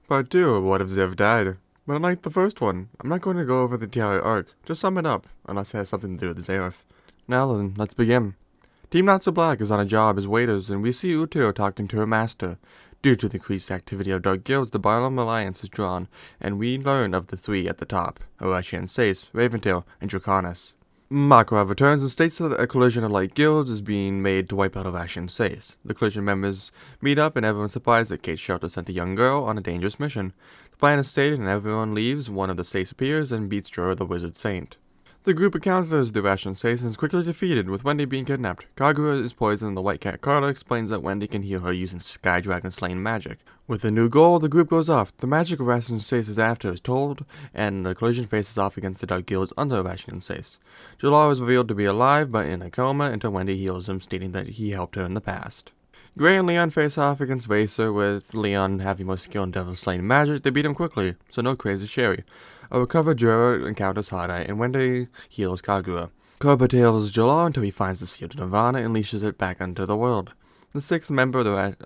Part 2 of What If Zeref Died. But unlike the first one, I'm not going to go over the entire arc, just sum it up, unless it has something to do with Zeref. Now then, let's begin. Team Not So Black is on a job as waiters, and we see Utero talking to her master. Due to the increased activity of dark guilds, the Barlam Alliance is drawn, and we learn of the three at the top, Arashi and Sace, Raventail, and Draconis. Makarov returns and states that a collision of light guilds is being made to wipe out Arashi and Sace. The collision members meet up, and everyone's surprised that Kate's shelter sent a young girl on a dangerous mission. The plan is stated, and everyone leaves. One of the Sace appears and beats Jura the Wizard Saint. The group encounters the Arashi and Sace and is quickly defeated, with Wendy being kidnapped. Kagura is poisoned, and the White Cat Carla explains that Wendy can heal her using Sky Dragon slaying magic. With a new goal, the group goes off. The magic Arashi and Sace is after is told, and the collision faces off against the Dark Guilds under Arashi and Sace. Jalal is revealed to be alive, but in a coma until Wendy heals him, stating that he helped her in the past. Gray and Leon face off against Vaser, with Leon having more skill in devil slaying magic. They beat him quickly, so no crazy Sherry. A recovered Jura encounters Hada, and Wendy heals Kagura. Korba tails Jalal until he finds the seal to Nirvana and leashes it back into the world. The sixth member of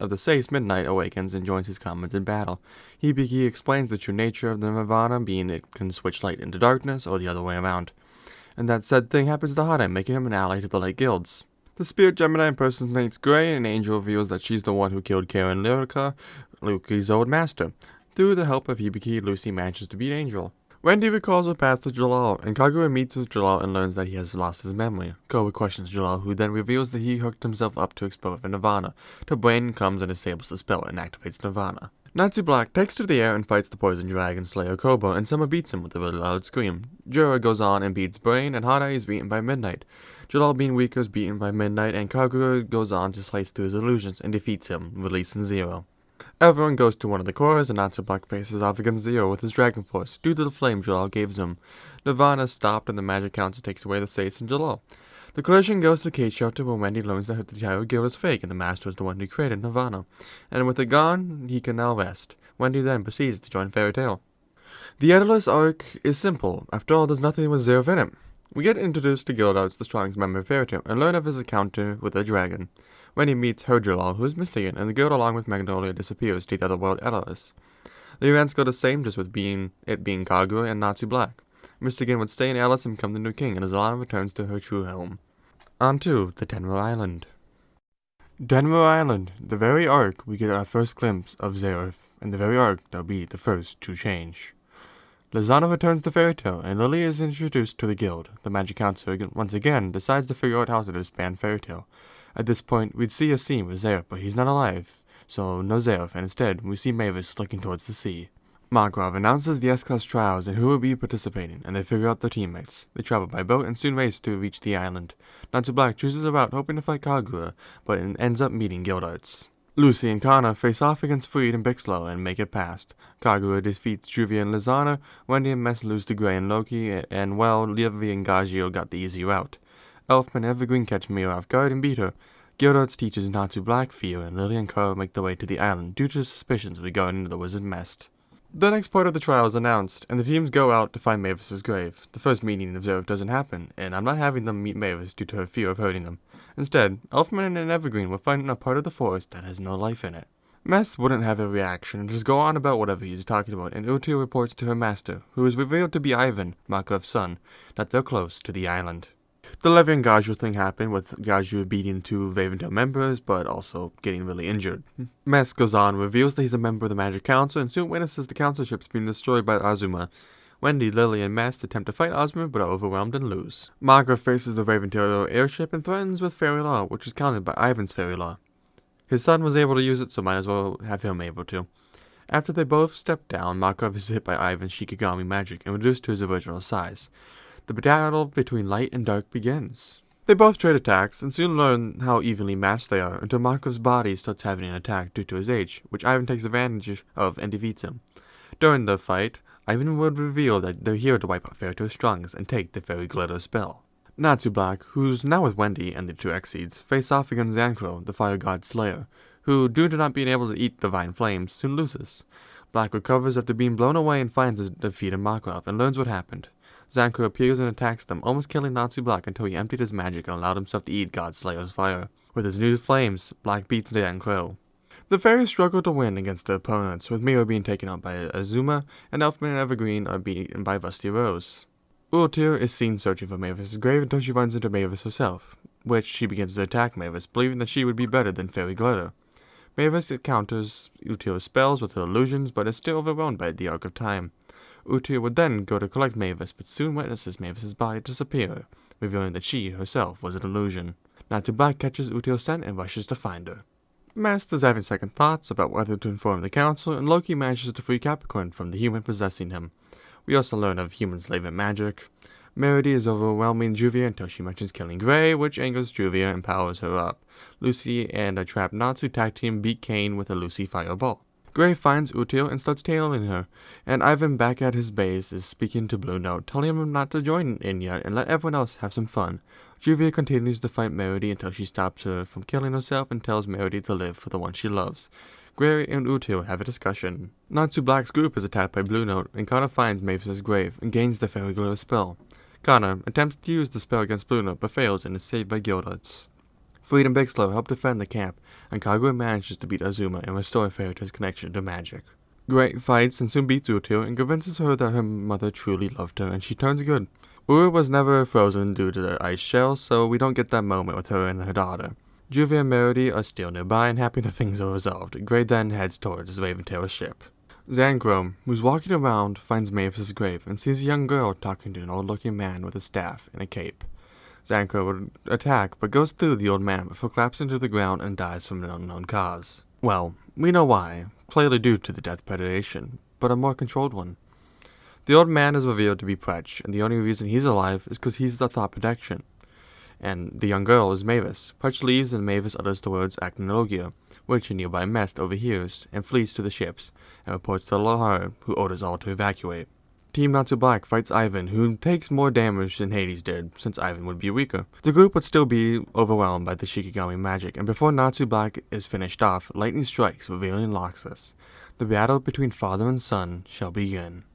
the Sace, Midnight, awakens and joins his comrades in battle. Hibiki explains the true nature of the Nirvana, being it can switch light into darkness, or the other way around. And that said thing happens to Hada, making him an ally to the Light Guilds. The Spirit Gemini impersonates Gray, and Angel reveals that she's the one who killed Karen Lyrica, Lucy's old master. Through the help of Hibiki, Lucy manages to beat Angel. Wendy recalls her path with Jalal, and Kagura meets with Jalal and learns that he has lost his memory. Koba questions Jalal, who then reveals that he hooked himself up to explore for Nirvana, till Brain comes and disables the spell and activates Nirvana. Natsu Black takes to the air and fights the poison dragon Slayer Koba, and Summer beats him with a really loud scream. Jura goes on and beats Brain, and Hada is beaten by Midnight. Jalal being weaker is beaten by Midnight, and Kagura goes on to slice through his illusions and defeats him, releasing Zero. Everyone goes to one of the cores, and Natsu Black faces off against Zero with his Dragon Force, due to the flame Jalal gives him. Nirvana is stopped, and the Magic Council takes away the Sace and Jalal. The collision goes to Kate's shelter, where Wendy learns that the entire guild is fake, and the Master is the one who created Nirvana. And with it gone, he can now rest. Wendy then proceeds to join Fairy Tail. The Endless arc is simple. After all, there's nothing with Zeref in it. We get introduced to Gildarts, the strongest member of Fairy Tail, and learn of his encounter with a dragon. Wendy meets her Jalal, who is mistaken, and the guild along with Magnolia disappears to the otherworld Endless. The events go the same, just with it being Kagura and Natsu Black. Mystigan would stay in Alice and become the new king, and Azalana returns to her true home. On to the Denver Island. Denver Island, the very arc we get our first glimpse of Zeref, and the very arc that'll be the first to change. Lizana returns to Fairy Tail, and Lily is introduced to the guild. The Magic Council once again decides to figure out how to disband Fairy Tail. At this point, we'd see a scene with Zeref, but he's not alive, so no Zeref, and instead, we see Mavis looking towards the sea. Makarov announces the S-Class trials and who will be participating, and they figure out their teammates. They travel by boat and soon race to reach the island. Natsu Black chooses a route hoping to fight Kagura, but ends up meeting Gildarts. Lucy and Kana face off against Freed and Bixlow and make it past. Kagura defeats Juvia and Lizana, Wendy and Mess lose to Gray and Loki, and Livy and Gagio got the easy route. Elfman and Evergreen catch Mira off guard and beat her. Gildarts teaches Natsu Black fear, and Lily and Carl make their way to the island due to suspicions regarding the wizard Mest. The next part of the trial is announced, and the teams go out to find Mavis's grave. The first meeting of Zeref doesn't happen, and I'm not having them meet Mavis due to her fear of hurting them. Instead, Elfman and Evergreen will find a part of the forest that has no life in it. Mess wouldn't have a reaction and just go on about whatever he's talking about, and Util reports to her master, who is revealed to be Ivan, Makov's son, that they're close to the island. The Levy and Gaju thing happened, with Gaju beating two Raventail members, but also getting really injured. Mess goes on, reveals that he's a member of the Magic Council, and soon witnesses the council ships being destroyed by Azuma. Wendy, Lily, and Mess attempt to fight Ozma, but are overwhelmed and lose. Magra faces the Raventail airship and threatens with Fairy Law, which is countered by Ivan's Fairy Law. His son was able to use it, so might as well have him able to. After they both step down, Makarov is hit by Ivan's Shikigami magic and reduced to his original size. The battle between light and dark begins. They both trade attacks, and soon learn how evenly matched they are, until Markov's body starts having an attack due to his age, which Ivan takes advantage of and defeats him. During the fight, Ivan would reveal that they're here to wipe out Fairy Tail's strongest and take the Fairy Glitter spell. Natsu Black, who's now with Wendy and the two Exceeds, face off against Zancro, the Fire God Slayer, who, due to not being able to eat divine flames, soon loses. Black recovers after being blown away and finds his defeat in Makarov and learns what happened. Zancro appears and attacks them, almost killing Natsu Black until he emptied his magic and allowed himself to eat God Slayer's fire. With his new flames, Black beats Zancro. The fairies struggle to win against their opponents, with Miro being taken out by Azuma, and Elfman and Evergreen are beaten by Rusty Rose. Ultir is seen searching for Mavis's grave until she runs into Mavis herself, which she begins to attack Mavis, believing that she would be better than Fairy Glitter. Mavis counters Ultir's spells with her illusions, but is still overwhelmed by the arc of time. Ultir would then go to collect Mavis, but soon witnesses Mavis's body disappear, revealing that she herself was an illusion. Natsu Black catches Ultir's scent and rushes to find her. Master is having second thoughts about whether to inform the council, and Loki manages to free Capricorn from the human possessing him. We also learn of human slave magic. Meredy is overwhelming Juvia until she mentions killing Gray, which angers Juvia and powers her up. Lucy and a trapped Natsu tag team beat Kane with a Lucy fireball. Gray finds Ultir and starts tailing her, and Ivan back at his base is speaking to Blue Note, telling him not to join in yet and let everyone else have some fun. Juvia continues to fight Meredy until she stops her from killing herself and tells Meredy to live for the one she loves. Gray and Ultir have a discussion. Natsu Black's group is attacked by Blue Note, and Connor finds Mavis's grave and gains the Fairy Glitter spell. Connor attempts to use the spell against Blue Note, but fails and is saved by Gildarts. Freed and Bixlow help defend the camp, and Kagura manages to beat Azuma and restore Fairy to his connection to magic. Gray fights and soon beats Ultir and convinces her that her mother truly loved her, and she turns good. Ura was never frozen due to the ice shell, so we don't get that moment with her and her daughter. Juvia and Meredy are still nearby and happy that things are resolved. Gray then heads towards Raventail's ship. Zanchrome, who's walking around, finds Mavis's grave and sees a young girl talking to an old-looking man with a staff and a cape. Zanchrome would attack, but goes through the old man before collapsing to the ground and dies from an unknown cause. Well, we know why, clearly due to the death predation, but a more controlled one. The old man is revealed to be Pretch, and the only reason he's alive is because he's the thought protection. And the young girl is Mavis. Pretch leaves and Mavis utters the words Acnologia, which a nearby Mest overhears and flees to the ships, and reports to Lahar, who orders all to evacuate. Team Natsu Black fights Ivan, who takes more damage than Hades did, since Ivan would be weaker. The group would still be overwhelmed by the Shikigami magic, and before Natsu Black is finished off, lightning strikes, revealing Loxus. The battle between father and son shall begin.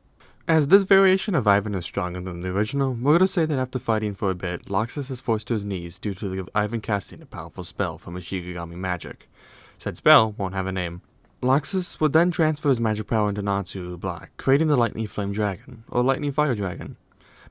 As this variation of Ivan is stronger than the original, we're going to say that after fighting for a bit, Loxus is forced to his knees due to Ivan casting a powerful spell from his Shikigami magic. Said spell won't have a name. Loxus would then transfer his magic power into Natsu Black, creating the Lightning Flame Dragon, or Lightning Fire Dragon.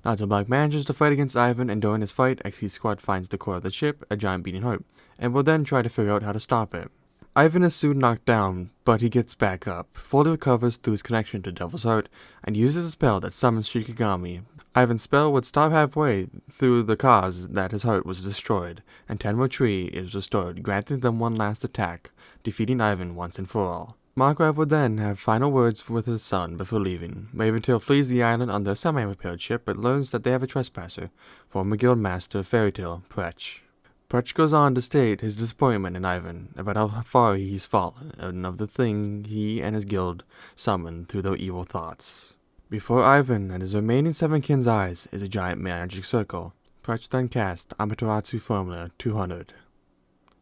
Natsu Black manages to fight against Ivan, and during his fight, XE Squad finds the core of the ship, a giant beating heart, and will then try to figure out how to stop it. Ivan is soon knocked down, but he gets back up, fully recovers through his connection to Devil's Heart, and uses a spell that summons Shikigami. Ivan's spell would stop halfway through the cause that his heart was destroyed, and Tenmo Tree is restored, granting them one last attack, defeating Ivan once and for all. Markgraf would then have final words with his son before leaving. Raventail flees the island on their semi-repaired ship, but learns that they have a trespasser, former guild master Fairytale, Pretch. Pretch goes on to state his disappointment in Ivan, about how far he's fallen, and of the thing he and his guild summoned through their evil thoughts. Before Ivan and his remaining 7 kin's eyes is a giant magic circle. Pretch then cast Amaterasu Formula 200.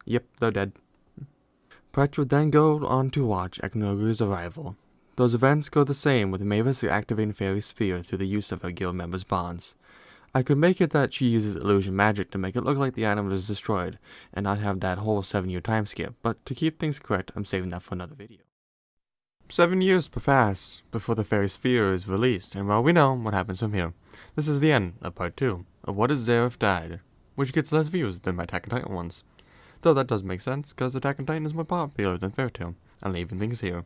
Yep, they're dead. Pretch would then go on to watch Aknogu's arrival. Those events go the same, with Mavis activating Fairy Sphere through the use of her guild members' bonds. I could make it that she uses illusion magic to make it look like the item was destroyed, and not have that whole 7-year time skip, but to keep things correct, I'm saving that for another video. 7 years pass before the Fairy Sphere is released, and well, we know what happens from here. This is the end of part 2 of What Is Zeref Died, which gets less views than my Attack on Titan ones. Though that does make sense, because Attack on Titan is more popular than Fairytale, and leaving things here.